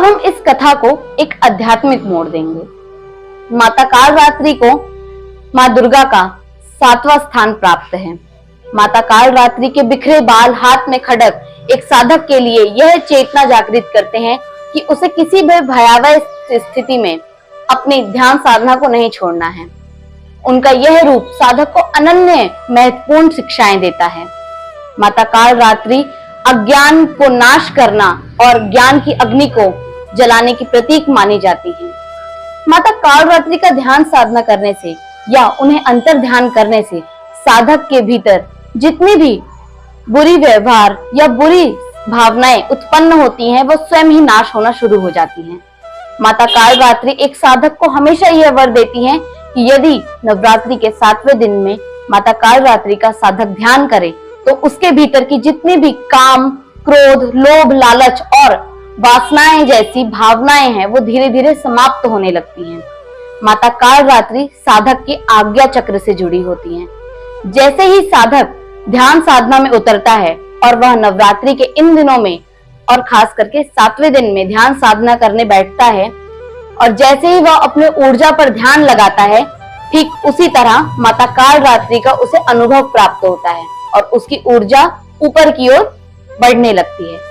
अब हम इस कथा को एक आध्यात्मिक मोड़ देंगे। माता कालरात्रि को माँ दुर्गा का 7वां स्थान प्राप्त है। माता कालरात्रि के बिखरे बाल, हाथ में खड्ग एक साधक के लिए यह चेतना जागृत करते हैं कि उसे किसी भी भयावह स्थिति में अपनी ध्यान साधना को नहीं छोड़ना है। उनका यह रूप साधक को अनन्य महत्वपूर्ण शिक्षाएं देता है। माता कालरात्रि अज्ञान को नाश करना और ज्ञान की अग्नि को जलाने की प्रतीक मानी जाती है। माता कालरात्रि का ध्यान साधना करने से या उन्हें अंतर ध्यान करने से साधक के भीतर जितनी भी बुरी व्यवहार या बुरी भावनाएं उत्पन्न होती हैं, वो स्वयं ही नाश होना शुरू हो जाती हैं। माता कालरात्रि एक साधक को हमेशा यह वर देती हैं कि यदि नवरात्रि के 7वें दिन में माता कालरात्रि का साधक ध्यान करे तो उसके भीतर की जितनी भी काम, क्रोध, लोभ, लालच और वासनाएं जैसी भावनाएं हैं, वो धीरे धीरे समाप्त होने लगती हैं। माता कालरात्रि साधक की आज्ञा चक्र से जुड़ी होती हैं। जैसे ही साधक ध्यान साधना में उतरता है और वह नवरात्रि के इन दिनों में और खास करके 7वें दिन में ध्यान साधना करने बैठता है और जैसे ही वह अपने ऊर्जा पर ध्यान लगाता है, ठीक उसी तरह माता कालरात्रि का उसे अनुभव प्राप्त होता है और उसकी ऊर्जा ऊपर की ओर बढ़ने लगती है।